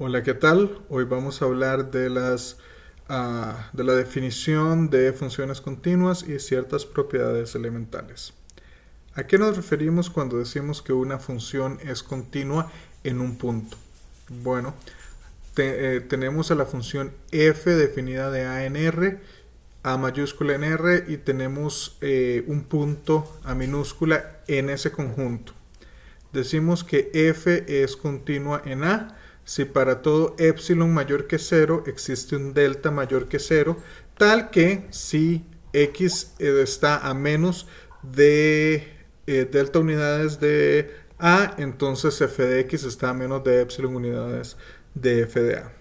Hola, ¿qué tal? Hoy vamos a hablar de de la definición de funciones continuas y ciertas propiedades elementales. ¿A qué nos referimos cuando decimos que una función es continua en un punto? Bueno, tenemos a la función f definida de a en r, a mayúscula en r, y tenemos un punto a minúscula en ese conjunto. Decimos que f es continua en a si para todo epsilon mayor que 0 existe un delta mayor que 0, tal que si x está a menos de delta unidades de a, entonces f de x está a menos de epsilon unidades de f de a.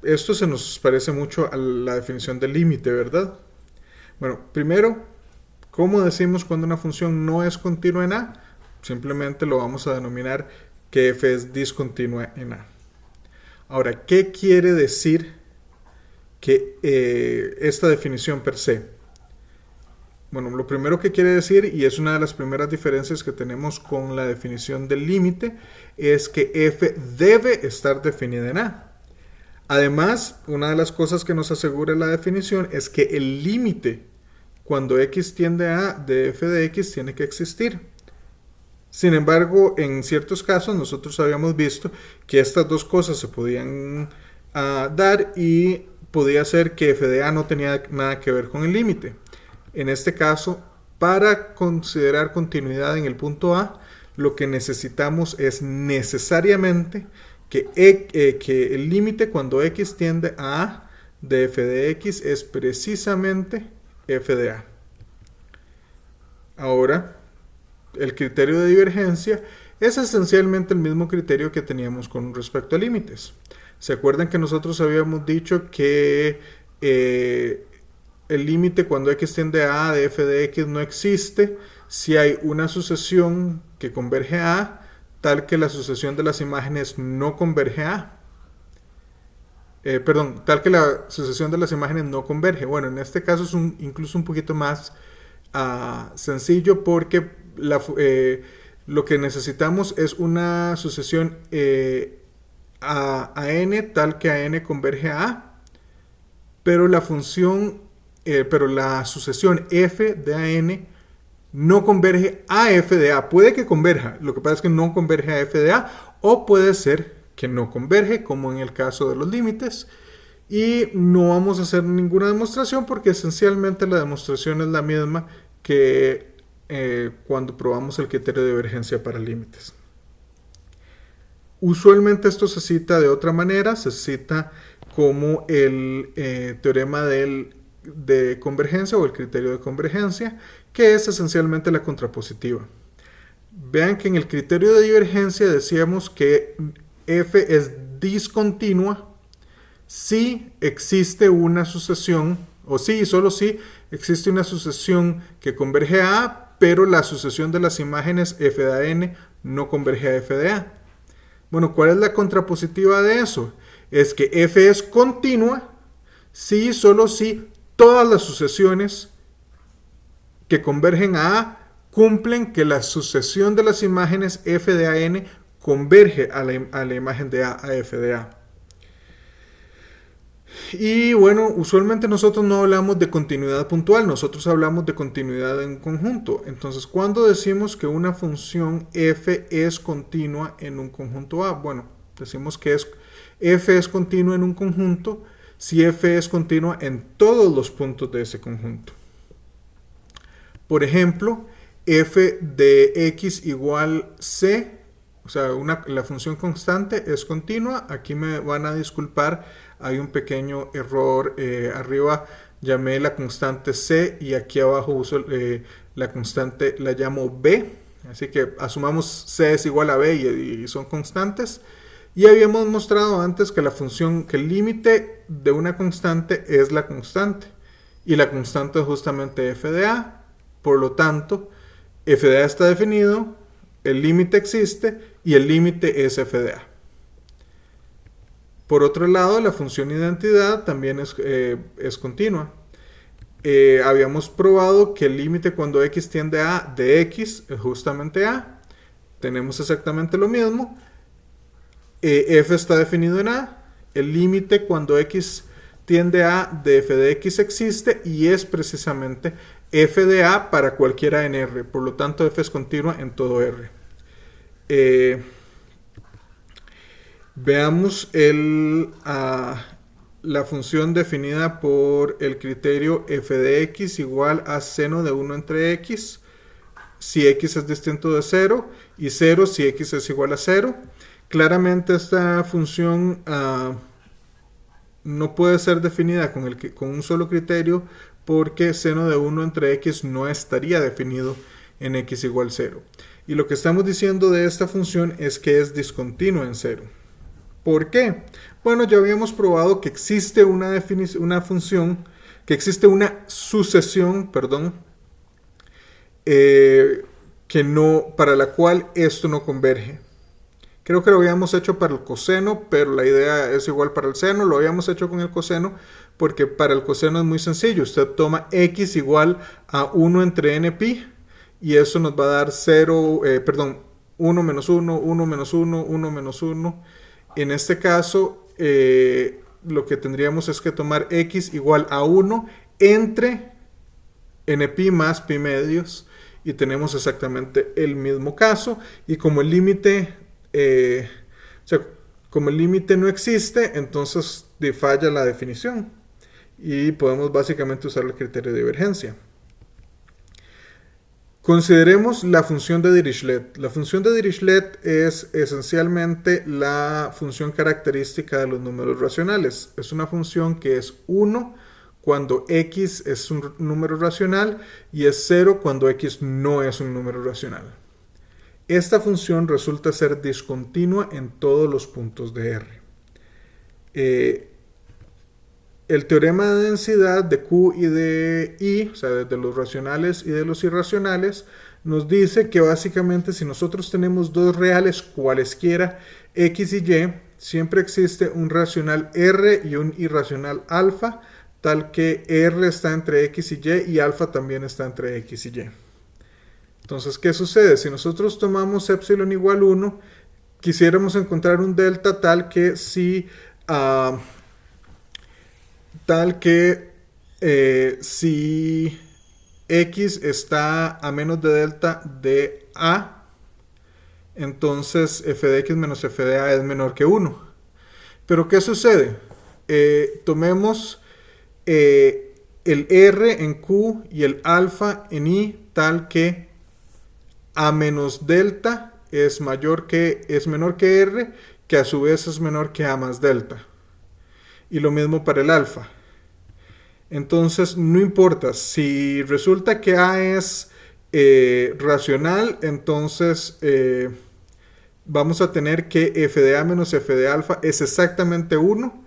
Esto se nos parece mucho a la definición del límite, ¿verdad? Bueno, primero, ¿cómo decimos cuando una función no es continua en a? Simplemente lo vamos a denominar que f es discontinua en a. Ahora, ¿qué quiere decir que esta definición per se? Bueno, lo primero que quiere decir, y es una de las primeras diferencias que tenemos con la definición del límite, es que f debe estar definida en a. Además, una de las cosas que nos asegura la definición es que el límite cuando x tiende a de f de x tiene que existir. Sin embargo, en ciertos casos nosotros habíamos visto que estas dos cosas se podían dar y podía ser que f de a no tenía nada que ver con el límite. En este caso, para considerar continuidad en el punto A, lo que necesitamos es necesariamente que el límite cuando x tiende a de f de x es precisamente f de a. Ahora, el criterio de divergencia es esencialmente el mismo criterio que teníamos con respecto a límites. ¿Se acuerdan que nosotros habíamos dicho que el límite cuando x tiende a de f de x no existe si hay una sucesión que converge a a, tal que la sucesión de las imágenes no converge a tal que la sucesión de las imágenes no converge? Bueno, en este caso es incluso un poquito más sencillo, porque lo que necesitamos es una sucesión a n tal que a n converge a a, pero la sucesión f de a n no converge a f de a. Puede que converja, lo que pasa es que no converge a f de a, o puede ser que no converge, como en el caso de los límites. Y no vamos a hacer ninguna demostración porque esencialmente la demostración es la misma que cuando probamos el criterio de divergencia para límites. Usualmente esto se cita de otra manera, se cita como el teorema de convergencia o el criterio de convergencia, que es esencialmente la contrapositiva. Vean que en el criterio de divergencia decíamos que f es discontinua si existe una sucesión, o si y solo si existe una sucesión que converge a a, pero la sucesión de las imágenes f de a n no converge a f de a. Bueno, ¿cuál es la contrapositiva de eso? Es que f es continua si y solo si todas las sucesiones que convergen a a cumplen que la sucesión de las imágenes f de a n converge a la imagen de a f de a. Y bueno, usualmente nosotros no hablamos de continuidad puntual, nosotros hablamos de continuidad en conjunto. Entonces, ¿cuándo decimos que una función f es continua en un conjunto A? Bueno, decimos que f es continua en un conjunto si f es continua en todos los puntos de ese conjunto. Por ejemplo, f de x igual c, o sea, la función constante es continua. Aquí me van a disculpar, hay un pequeño error. Arriba llamé la constante c y aquí abajo uso la constante, la llamo b. Así que asumamos c es igual a b y son constantes. Y habíamos mostrado antes que que el límite de una constante es la constante. Y la constante es justamente f de a. Por lo tanto, f de a está definido, el límite existe y el límite es f de a. Por otro lado, la función identidad también es continua. Habíamos probado que el límite cuando x tiende a de x es justamente a. Tenemos exactamente lo mismo. f está definido en A, el límite cuando x tiende a A de f de x existe y es precisamente f de A para cualquiera en R, por lo tanto f es continua en todo R. Veamos la función definida por el criterio f de x igual a seno de 1 entre x, si x es distinto de 0, y 0 si x es igual a 0. Claramente esta función no puede ser definida con un solo criterio porque seno de 1 entre x no estaría definido en x igual 0. Y lo que estamos diciendo de esta función es que es discontinua en 0. ¿Por qué? Bueno, ya habíamos probado que existe una función, que existe una sucesión, para la cual esto no converge. Creo que lo habíamos hecho para el coseno, pero la idea es igual para el seno. Lo habíamos hecho con el coseno porque para el coseno es muy sencillo. Usted toma x igual a 1 entre npi y eso nos va a dar 1 menos 1, 1 menos 1, 1 menos 1. En este caso, lo que tendríamos es que tomar x igual a 1 entre npi más pi medios y tenemos exactamente el mismo caso. Y como el límite no existe, entonces falla la definición y podemos básicamente usar el criterio de divergencia. Consideremos la función de Dirichlet. La función de Dirichlet es esencialmente la función característica de los números racionales. Es una función que es 1 cuando x es un número racional y es 0 cuando x no es un número racional. Esta función resulta ser discontinua en todos los puntos de R. El teorema de densidad de Q y de I, o sea, de los racionales y de los irracionales, nos dice que básicamente si nosotros tenemos dos reales cualesquiera, X y Y, siempre existe un racional R y un irracional alfa, tal que R está entre X y Y y alfa también está entre X y Y. Entonces, ¿qué sucede? Si nosotros tomamos epsilon igual 1, quisiéramos encontrar un delta tal que si x está a menos de delta de a, entonces f de x menos f de a es menor que 1. Pero ¿qué sucede? Tomemos el r en q y el alfa en i tal que a menos delta es menor que r, que a su vez es menor que a más delta. Y lo mismo para el alfa. Entonces, no importa, si resulta que A es racional, entonces vamos a tener que f de A menos f de alfa es exactamente 1,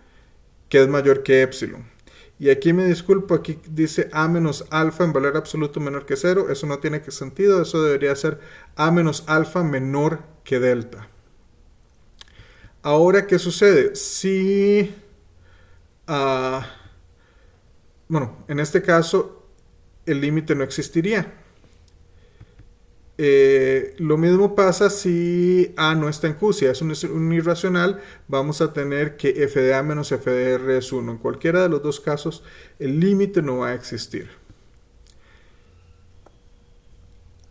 que es mayor que epsilon. Y aquí me disculpo, aquí dice A menos alfa en valor absoluto menor que 0, eso no tiene sentido, eso debería ser A menos alfa menor que delta. Ahora, ¿qué sucede? Si... en este caso el límite no existiría. Lo mismo pasa si A no está en Q. Si es un irracional, vamos a tener que f de A menos f de R es 1. En cualquiera de los dos casos, el límite no va a existir.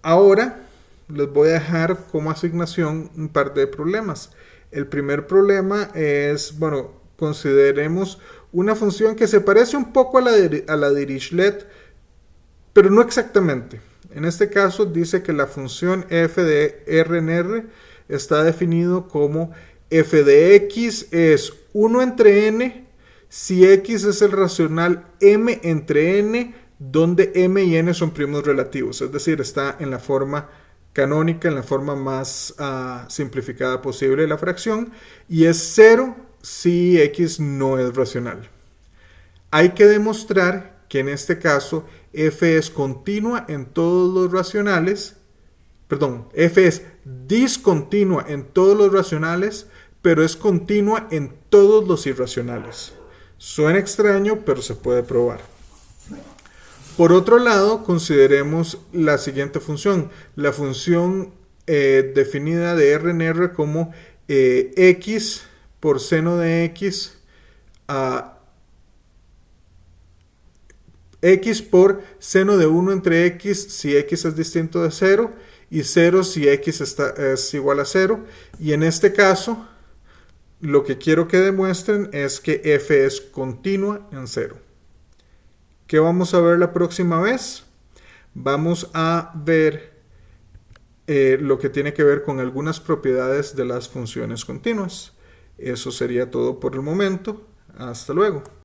Ahora, les voy a dejar como asignación un par de problemas. El primer problema es, consideremos una función que se parece un poco a la de Dirichlet, pero no exactamente. En este caso dice que la función f de R en R está definido como f de x es 1 entre n si x es el racional m entre n, donde m y n son primos relativos. Es decir, está en la forma canónica, en la forma más simplificada posible de la fracción, y es 0 si x no es racional. Hay que demostrar que en este caso f es continua en todos los racionales, f es discontinua en todos los racionales, pero es continua en todos los irracionales. Suena extraño, pero se puede probar. Por otro lado, consideremos la siguiente función, la función definida de R en R como x por seno de x a x por seno de 1 entre x si x es distinto de 0 y 0 si x es igual a 0. Y en este caso, lo que quiero que demuestren es que f es continua en 0. ¿Qué vamos a ver la próxima vez? Vamos a ver lo que tiene que ver con algunas propiedades de las funciones continuas. Eso sería todo por el momento. Hasta luego.